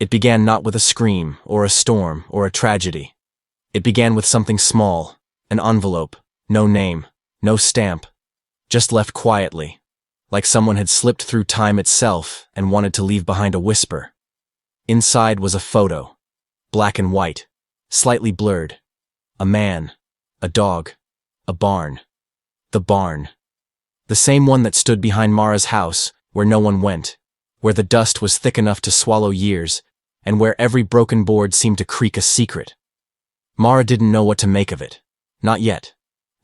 It began not with a scream, or a storm, or a tragedy. It began with something small, an envelope, no name, no stamp, just left quietly, like someone had slipped through time itself and wanted to leave behind a whisper. Inside was a photo, black and white, slightly blurred. A man, a dog, a barn. The barn. The same one that stood behind Mara's house, where no one went, where the dust was thick enough to swallow years, and where every broken board seemed to creak a secret. Mara didn't know what to make of it. Not yet.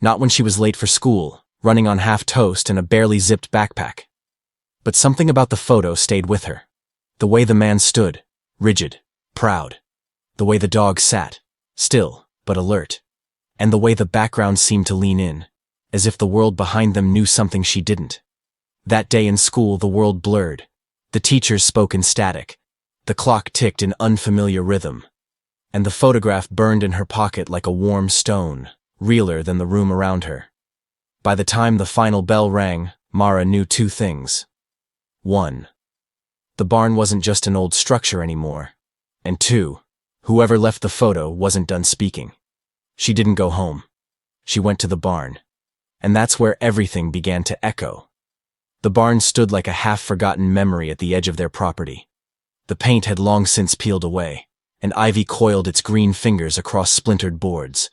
Not when she was late for school, running on half toast and a barely zipped backpack. But something about the photo stayed with her. The way the man stood, rigid, proud. The way the dog sat, still, but alert. And the way the background seemed to lean in, as if the world behind them knew something she didn't. That day in school the world blurred. The teachers spoke in static. The clock ticked in unfamiliar rhythm. And the photograph burned in her pocket like a warm stone, realer than the room around her. By the time the final bell rang, Mara knew two things. 1. The barn wasn't just an old structure anymore. And 2. Whoever left the photo wasn't done speaking. She didn't go home. She went to the barn. And that's where everything began to echo. The barn stood like a half-forgotten memory at the edge of their property. The paint had long since peeled away, and ivy coiled its green fingers across splintered boards.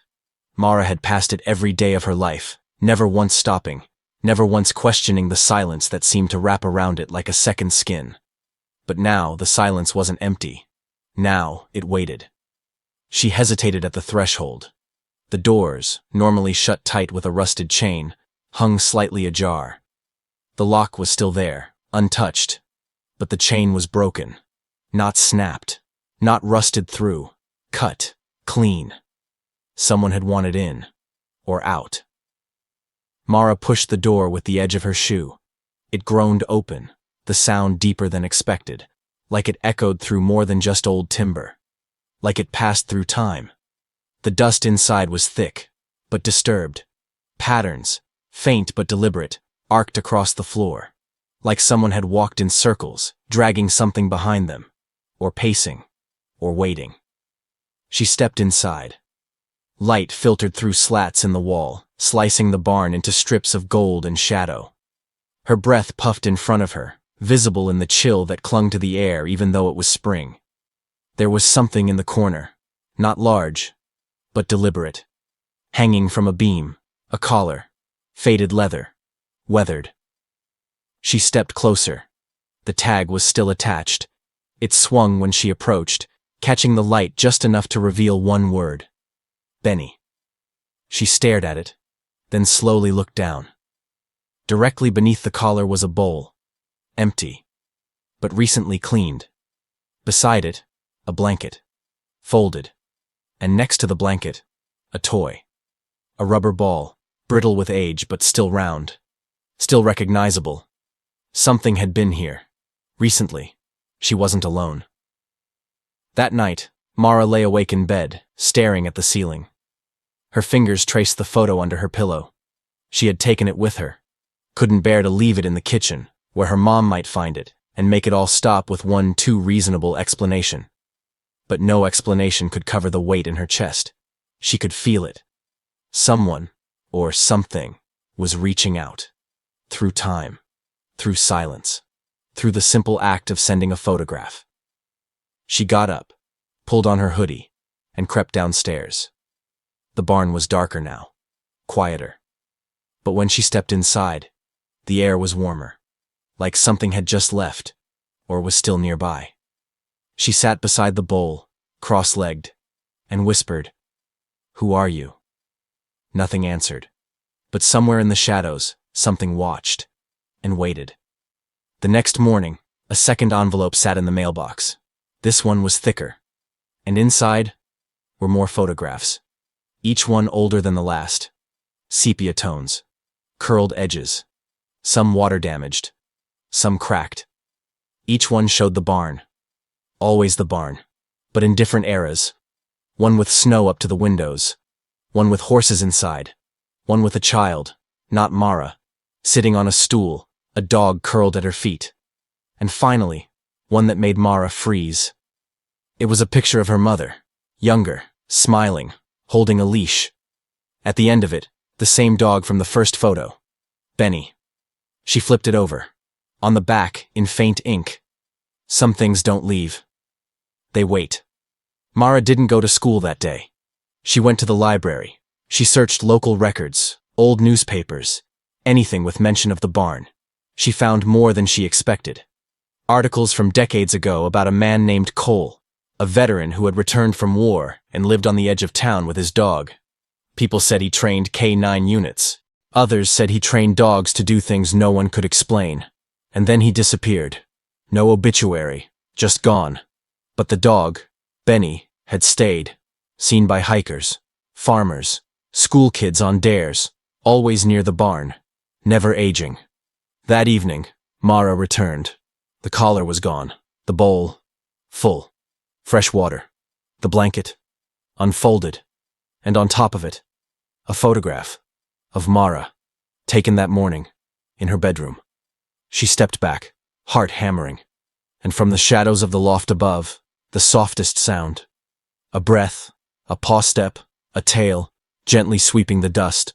Mara had passed it every day of her life, never once stopping, never once questioning the silence that seemed to wrap around it like a second skin. But now the silence wasn't empty. Now it waited. She hesitated at the threshold. The doors, normally shut tight with a rusted chain, hung slightly ajar. The lock was still there, untouched, but the chain was broken. Not snapped, not rusted through, cut, clean. Someone had wanted in, or out. Mara pushed the door with the edge of her shoe. It groaned open, the sound deeper than expected, like it echoed through more than just old timber. Like it passed through time. The dust inside was thick, but disturbed. Patterns, faint but deliberate, arced across the floor, like someone had walked in circles, dragging something behind them, or pacing, or waiting. She stepped inside. Light filtered through slats in the wall, slicing the barn into strips of gold and shadow. Her breath puffed in front of her, visible in the chill that clung to the air even though it was spring. There was something in the corner, not large, but deliberate. Hanging from a beam, a collar, faded leather, weathered. She stepped closer. The tag was still attached. It swung when she approached, catching the light just enough to reveal one word. Benny. She stared at it, then slowly looked down. Directly beneath the collar was a bowl, empty, but recently cleaned. Beside it, a blanket, folded, and next to the blanket, a toy. A rubber ball, brittle with age but still round, still recognizable. Something had been here, recently. She wasn't alone. That night, Mara lay awake in bed, staring at the ceiling. Her fingers traced the photo under her pillow. She had taken it with her, couldn't bear to leave it in the kitchen, where her mom might find it, and make it all stop with one too reasonable explanation. But no explanation could cover the weight in her chest. She could feel it. Someone, or something, was reaching out. Through time, through silence, through the simple act of sending a photograph. She got up, pulled on her hoodie, and crept downstairs. The barn was darker now, quieter. But when she stepped inside, the air was warmer, like something had just left, or was still nearby. She sat beside the bowl, cross-legged, and whispered, "Who are you?" Nothing answered, but somewhere in the shadows, something watched, and waited. The next morning, a second envelope sat in the mailbox. This one was thicker, and inside were more photographs, each one older than the last. Sepia tones, curled edges, some water-damaged, some cracked. Each one showed the barn. Always the barn, but in different eras. One with snow up to the windows, one with horses inside, one with a child, not Mara, sitting on a stool, a dog curled at her feet. And finally, one that made Mara freeze. It was a picture of her mother, younger, smiling, holding a leash. At the end of it, the same dog from the first photo, Benny. She flipped it over. On the back, in faint ink, "Some things don't leave. They wait." Mara didn't go to school that day. She went to the library. She searched local records, old newspapers, anything with mention of the barn. She found more than she expected. Articles from decades ago about a man named Cole, a veteran who had returned from war and lived on the edge of town with his dog. People said he trained K9 units. Others said he trained dogs to do things no one could explain. And then he disappeared. No obituary, just gone. But the dog, Benny, had stayed, seen by hikers, farmers, school kids on dares, always near the barn, never aging. That evening, Mara returned. The collar was gone, the bowl, full. Fresh water, the blanket, unfolded, and on top of it, a photograph of Mara, taken that morning, in her bedroom. She stepped back, heart hammering, and from the shadows of the loft above, the softest sound. A breath, a paw step, a tail, gently sweeping the dust.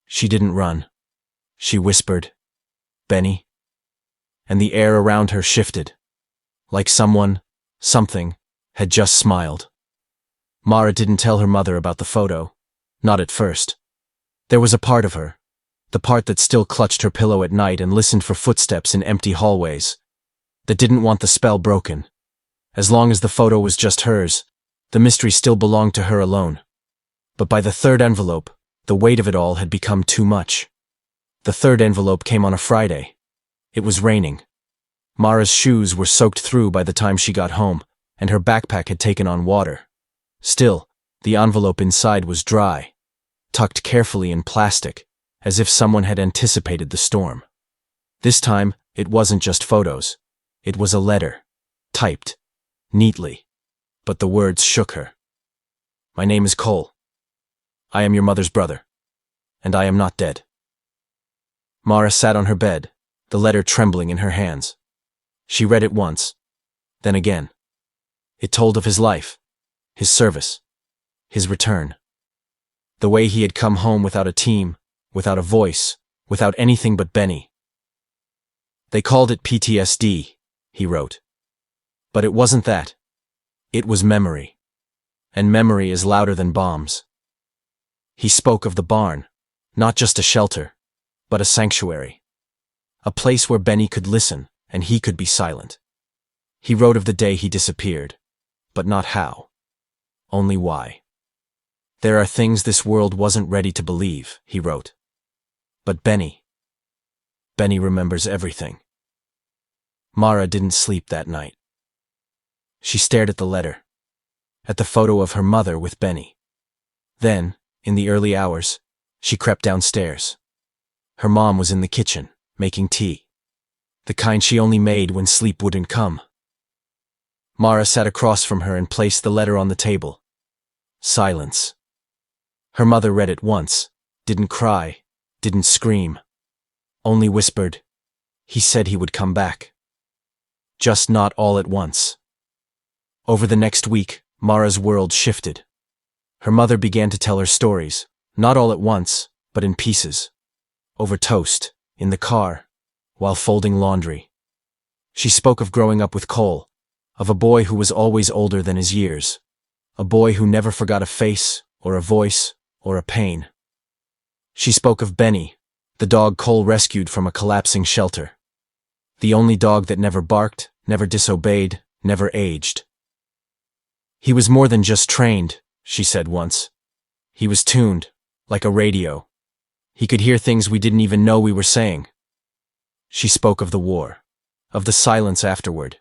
She didn't run. She whispered, "Benny?" And the air around her shifted, like something, had just smiled. Mara didn't tell her mother about the photo, not at first. There was a part of her, the part that still clutched her pillow at night and listened for footsteps in empty hallways, that didn't want the spell broken. As long as the photo was just hers, the mystery still belonged to her alone. But by the third envelope, the weight of it all had become too much. The third envelope came on a Friday. It was raining. Mara's shoes were soaked through by the time she got home, and her backpack had taken on water. Still, the envelope inside was dry, tucked carefully in plastic, as if someone had anticipated the storm. This time, it wasn't just photos. It was a letter, typed, neatly. But the words shook her. "My name is Cole. I am your mother's brother, and I am not dead." Mara sat on her bed, the letter trembling in her hands. She read it once, then again. It told of his life, his service, his return. The way he had come home without a team, without a voice, without anything but Benny. "They called it PTSD," he wrote. But it wasn't that. It was memory. And memory is louder than bombs. He spoke of the barn, not just a shelter, but a sanctuary. A place where Benny could listen and he could be silent. He wrote of the day he disappeared, but not how. Only why. "There are things this world wasn't ready to believe," he wrote. But Benny remembers everything. Mara didn't sleep that night. She stared at the letter, at the photo of her mother with Benny. Then, in the early hours, she crept downstairs. Her mom was in the kitchen, making tea. The kind she only made when sleep wouldn't come. Mara sat across from her and placed the letter on the table. Silence. Her mother read it once, didn't cry, didn't scream. Only whispered, "He said he would come back." Just not all at once. Over the next week, Mara's world shifted. Her mother began to tell her stories, not all at once, but in pieces. Over toast, in the car, while folding laundry. She spoke of growing up with Cole, of a boy who was always older than his years, a boy who never forgot a face, or a voice, or a pain. She spoke of Benny, the dog Cole rescued from a collapsing shelter. The only dog that never barked, never disobeyed, never aged. "He was more than just trained," she said once. "He was tuned, like a radio. He could hear things we didn't even know we were saying." She spoke of the war, of the silence afterward,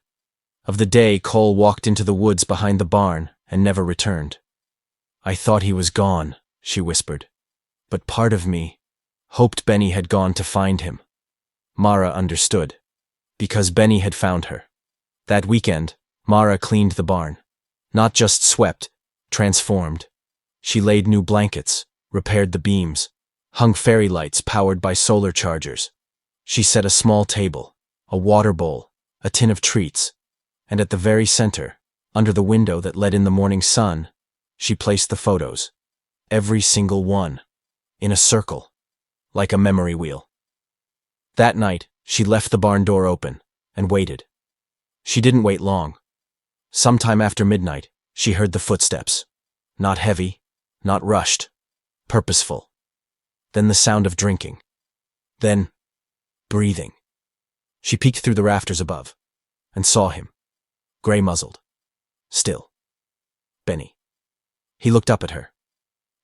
of the day Cole walked into the woods behind the barn and never returned. "I thought he was gone," she whispered. "But part of me hoped Benny had gone to find him." Mara understood, because Benny had found her. That weekend, Mara cleaned the barn. Not just swept, transformed. She laid new blankets, repaired the beams, hung fairy lights powered by solar chargers. She set a small table, a water bowl, a tin of treats, and at the very center, Under the window that let in the morning sun, she placed the photos, every single one, in a circle, like a memory wheel. That night, she left the barn door open and waited. She didn't wait long. Sometime after midnight, she heard the footsteps. Not heavy, not rushed, purposeful. Then the sound of drinking. Then, breathing. She peeked through the rafters above and saw him, gray-muzzled, still. Benny. He looked up at her,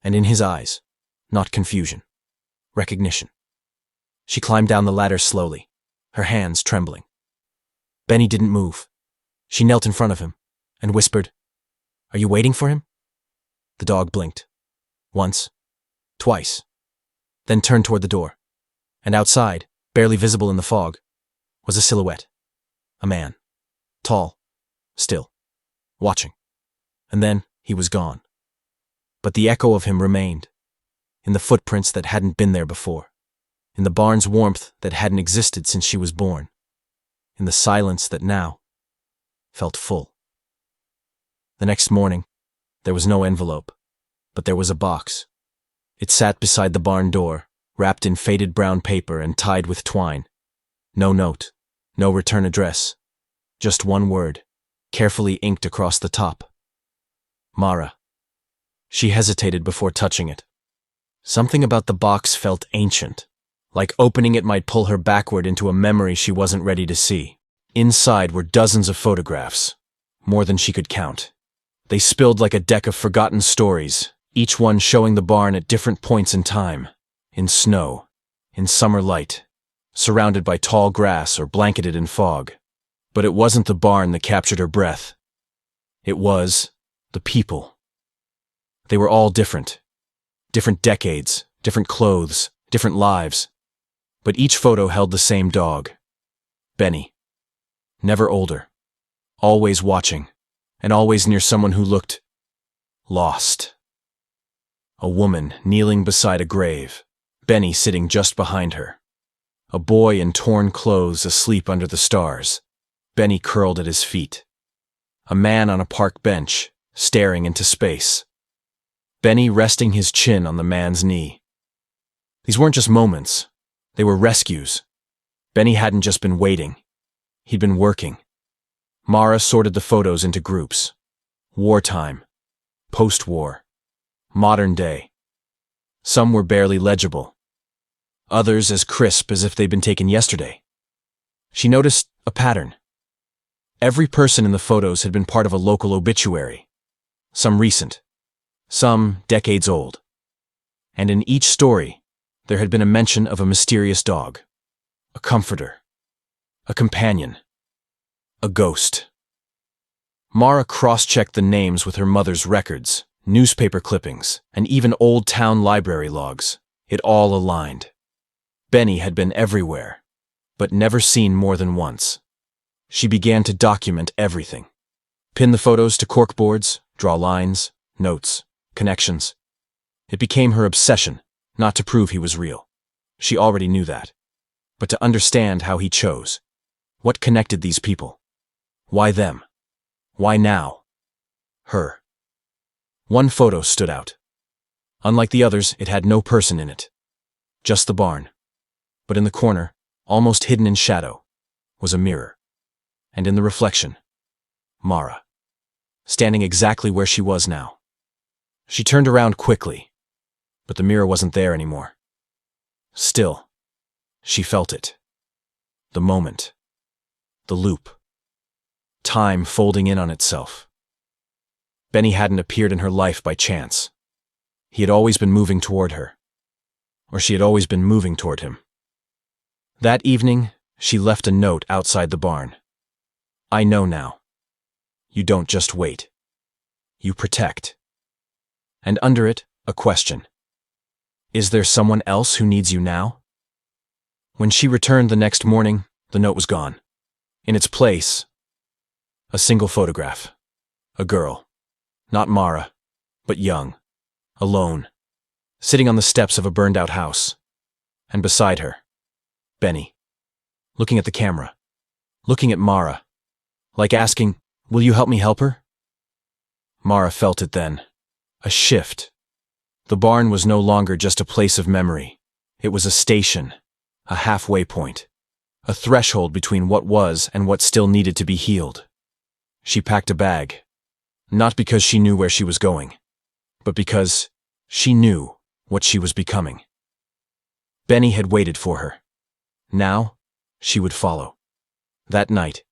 and in his eyes, not confusion, recognition. She climbed down the ladder slowly, her hands trembling. Benny didn't move. She knelt in front of him and whispered, "Are you waiting for him?" The dog blinked. Once, twice, then turned toward the door. And outside, barely visible in the fog, was a silhouette. A man. Tall. Still. Watching. And then he was gone. But the echo of him remained. In the footprints that hadn't been there before. In the barn's warmth that hadn't existed since she was born. In the silence that now felt full. The next morning, there was no envelope, but there was a box. It sat beside the barn door, wrapped in faded brown paper and tied with twine. No note, no return address. Just one word, carefully inked across the top. Mara. She hesitated before touching it. Something about the box felt ancient, like opening it might pull her backward into a memory she wasn't ready to see. Inside were dozens of photographs, more than she could count. They spilled like a deck of forgotten stories, each one showing the barn at different points in time. In snow, in summer light, surrounded by tall grass or blanketed in fog. But it wasn't the barn that captured her breath. It was the people. They were all different. Different decades, different clothes, different lives. But each photo held the same dog. Benny. Never older. Always watching. And always near someone who looked lost. A woman kneeling beside a grave. Benny sitting just behind her. A boy in torn clothes asleep under the stars. Benny curled at his feet. A man on a park bench, staring into space. Benny resting his chin on the man's knee. These weren't just moments. They were rescues. Benny hadn't just been waiting. He'd been working. Mara sorted the photos into groups. Wartime. Post-war. Modern day. Some were barely legible. Others as crisp as if they'd been taken yesterday. She noticed a pattern. Every person in the photos had been part of a local obituary. Some recent. Some decades old. And in each story, there had been a mention of a mysterious dog. A comforter. A companion. A ghost. Mara cross-checked the names with her mother's records, newspaper clippings, and even old town library logs. It all aligned. Benny had been everywhere, but never seen more than once. She began to document everything. Pin the photos to corkboards, draw lines, notes, connections. It became her obsession, not to prove he was real. She already knew that. But to understand how he chose. What connected these people? Why them? Why now? Her. One photo stood out. Unlike the others, it had no person in it. Just the barn. But in the corner, almost hidden in shadow, was a mirror. And in the reflection, Mara. Standing exactly where she was now. She turned around quickly, but the mirror wasn't there anymore. Still, she felt it. The moment. The loop. Time folding in on itself. Benny hadn't appeared in her life by chance. He had always been moving toward her. Or she had always been moving toward him. That evening, she left a note outside the barn. I know now. You don't just wait. You protect. And under it, a question. Is there someone else who needs you now? When she returned the next morning, the note was gone. In its place, a single photograph. A girl. Not Mara, but young. Alone. Sitting on the steps of a burned-out house. And beside her, Benny. Looking at the camera. Looking at Mara. Like asking, will you help me help her? Mara felt it then. A shift. The barn was no longer just a place of memory. It was a station, a halfway point, a threshold between what was and what still needed to be healed. She packed a bag, not because she knew where she was going, but because she knew what she was becoming. Benny had waited for her. Now, she would follow. That night,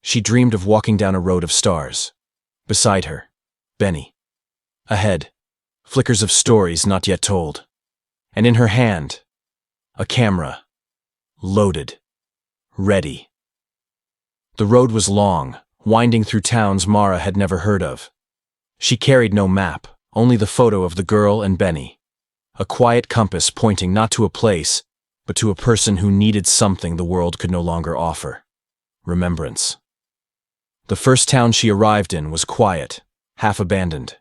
she dreamed of walking down a road of stars. Beside her, Benny. Ahead, flickers of stories not yet told. And in her hand, a camera. Loaded. Ready. The road was long, winding through towns Mara had never heard of. She carried no map, only the photo of the girl and Benny. A quiet compass pointing not to a place, but to a person who needed something the world could no longer offer. Remembrance. The first town she arrived in was quiet, half abandoned.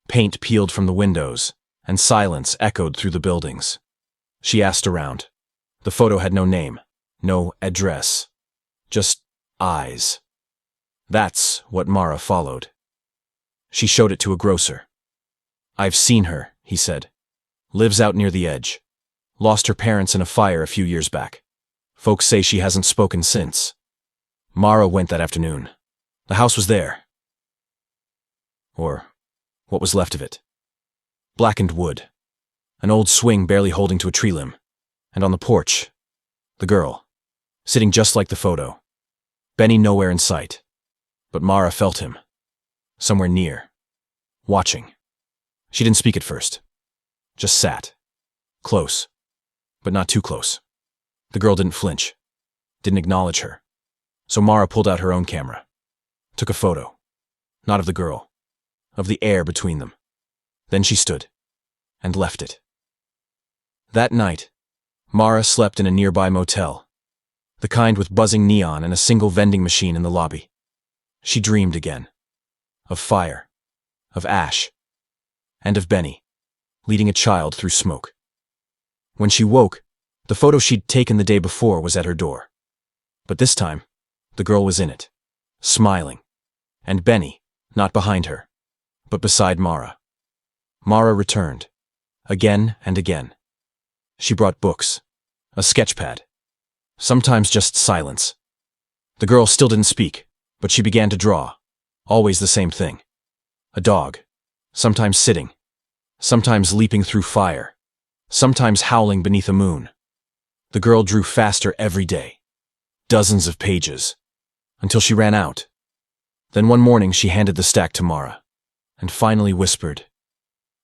Paint peeled from the windows, and silence echoed through the buildings. She asked around. The photo had no name, no address, just eyes. That's what Mara followed. She showed it to a grocer. "I've seen her," he said. "Lives out near the edge. Lost her parents in a fire a few years back. Folks say she hasn't spoken since." Mara went that afternoon. The house was there. Or what was left of it. Blackened wood. An old swing barely holding to a tree limb. And on the porch, the girl, sitting just like the photo. Benny nowhere in sight. But Mara felt him. Somewhere near. Watching. She didn't speak at first. Just sat. Close. But not too close. The girl didn't flinch. Didn't acknowledge her. So Mara pulled out her own camera. Took a photo. Not of the girl. Of the air between them. Then she stood. And left it. That night, Mara slept in a nearby motel. The kind with buzzing neon and a single vending machine in the lobby. She dreamed again. Of fire. Of ash. And of Benny, leading a child through smoke. When she woke, the photo she'd taken the day before was at her door. But this time, the girl was in it, smiling. And Benny, not behind her, but beside Mara. Mara returned, again and again. She brought books, a sketchpad, sometimes just silence. The girl still didn't speak, but she began to draw, always the same thing. A dog, sometimes sitting, sometimes leaping through fire, sometimes howling beneath a moon. The girl drew faster every day, dozens of pages, until she ran out. Then one morning she handed the stack to Mara, and finally whispered,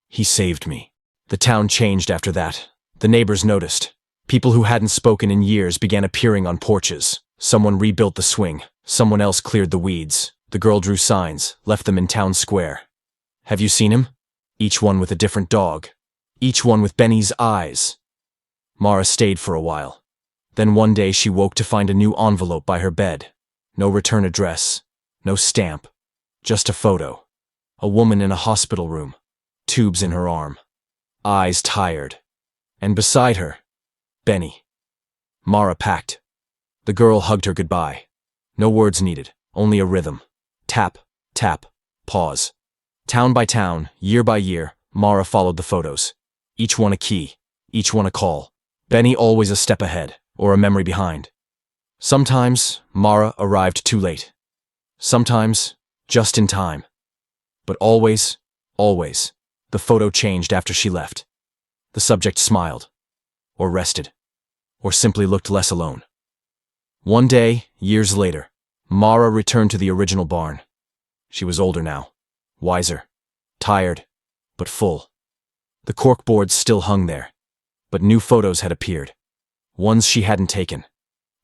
"He saved me." The town changed after that. The neighbors noticed. People who hadn't spoken in years began appearing on porches. Someone rebuilt the swing. Someone else cleared the weeds. The girl drew signs, left them in town square. "Have you seen him?" Each one with a different dog. Each one with Benny's eyes. Mara stayed for a while. Then one day she woke to find a new envelope by her bed. No return address. No stamp. Just a photo. A woman in a hospital room. Tubes in her arm. Eyes tired. And beside her, Benny. Mara packed. The girl hugged her goodbye. No words needed, only a rhythm. Tap, tap, pause. Town by town, year by year, Mara followed the photos. Each one a key, each one a call. Benny always a step ahead, or a memory behind. Sometimes, Mara arrived too late. Sometimes, just in time. But always, always, the photo changed after she left. The subject smiled, or rested, or simply looked less alone. One day, years later, Mara returned to the original barn. She was older now, wiser, tired, but full. The corkboards still hung there, but new photos had appeared. Ones she hadn't taken,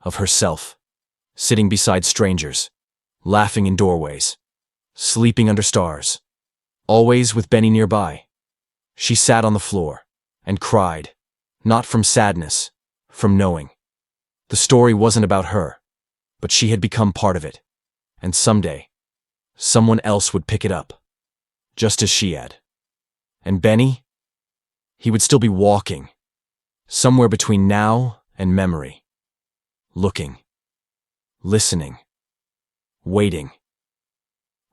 of herself, sitting beside strangers, laughing in doorways, sleeping under stars, always with Benny nearby. She sat on the floor and cried, not from sadness, from knowing. The story wasn't about her, but she had become part of it, and someday, someone else would pick it up, just as she had. And Benny? He would still be walking, somewhere between now and memory, looking, listening, waiting.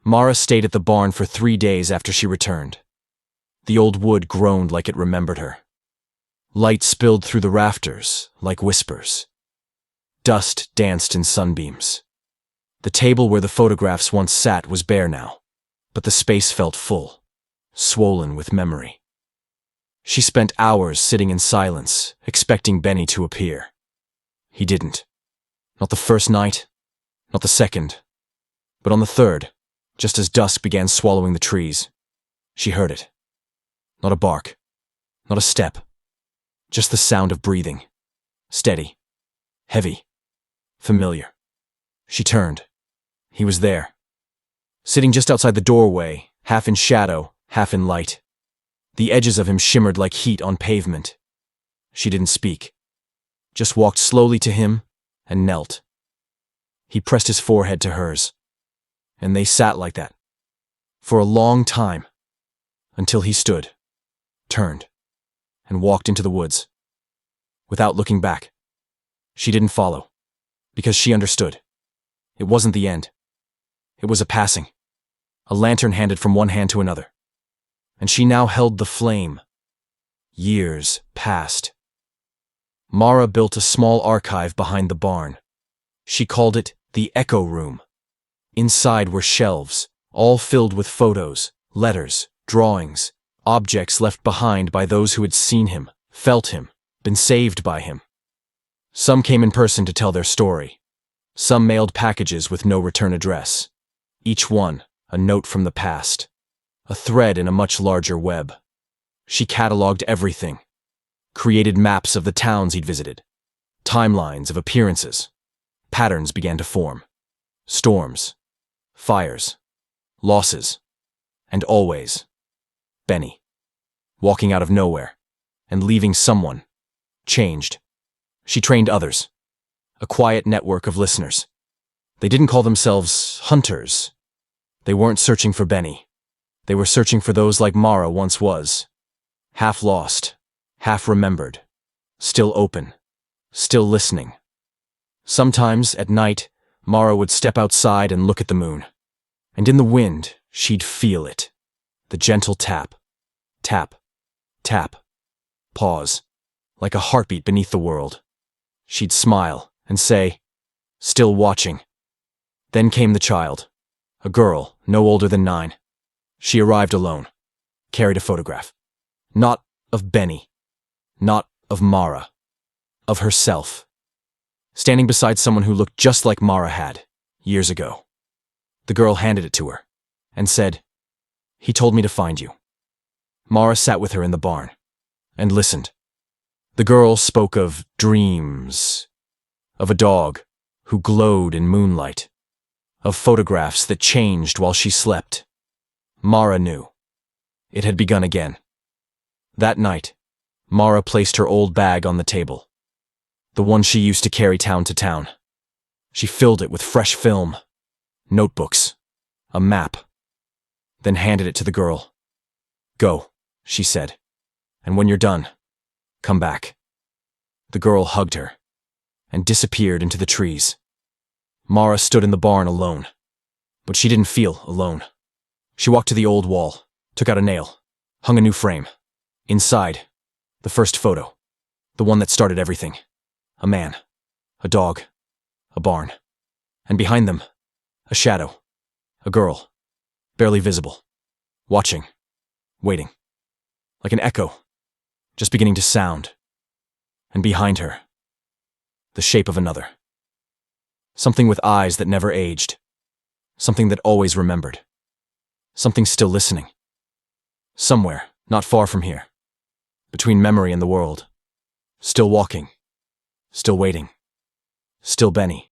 Mara stayed at the barn for 3 days after she returned. The old wood groaned like it remembered her. Light spilled through the rafters like whispers. Dust danced in sunbeams. The table where the photographs once sat was bare now, but the space felt full, swollen with memory. She spent hours sitting in silence, expecting Benny to appear. He didn't. Not the first night, not the second, but on the third, just as dusk began swallowing the trees, she heard it. Not a bark, not a step, just the sound of breathing. Steady, heavy, familiar. She turned. He was there. Sitting just outside the doorway, half in shadow, half in light. The edges of him shimmered like heat on pavement. She didn't speak, just walked slowly to him and knelt. He pressed his forehead to hers, and they sat like that, for a long time, until he stood, turned, and walked into the woods. Without looking back. She didn't follow, because she understood. It wasn't the end. It was a passing, a lantern handed from one hand to another. And she now held the flame. Years passed. Mara built a small archive behind the barn. She called it the Echo Room. Inside were shelves, all filled with photos, letters, drawings, objects left behind by those who had seen him, felt him, been saved by him. Some came in person to tell their story. Some mailed packages with no return address. Each one a note from the past. A thread in a much larger web. She cataloged everything. Created maps of the towns he'd visited. Timelines of appearances. Patterns began to form. Storms. Fires. Losses. And always, Benny. Walking out of nowhere. And leaving someone. Changed. She trained others. A quiet network of listeners. They didn't call themselves hunters. They weren't searching for Benny. They were searching for those like Mara once was. Half lost, half remembered, still open, still listening. Sometimes, at night, Mara would step outside and look at the moon. And in the wind, she'd feel it. The gentle tap. Tap. Tap. Pause. Like a heartbeat beneath the world. She'd smile and say, "Still watching." Then came the child. A girl, no older than 9. She arrived alone. Carried a photograph. Not of Benny. Not of Mara. Of herself. Standing beside someone who looked just like Mara had, years ago. The girl handed it to her, and said, "He told me to find you." Mara sat with her in the barn, and listened. The girl spoke of dreams, of a dog who glowed in moonlight, of photographs that changed while she slept. Mara knew. It had begun again. That night, Mara placed her old bag on the table, the one she used to carry town to town. She filled it with fresh film, notebooks, a map, then handed it to the girl. "Go," she said, "and when you're done, come back." The girl hugged her and disappeared into the trees. Mara stood in the barn alone, but she didn't feel alone. She walked to the old wall, took out a nail, hung a new frame. Inside, the first photo, the one that started everything. A man, a dog, a barn, and behind them, a shadow, a girl, barely visible, watching, waiting, like an echo, just beginning to sound. And behind her, the shape of another. Something with eyes that never aged. Something that always remembered. Something still listening. Somewhere, not far from here. Between memory and the world. Still walking. Still waiting. Still Benny.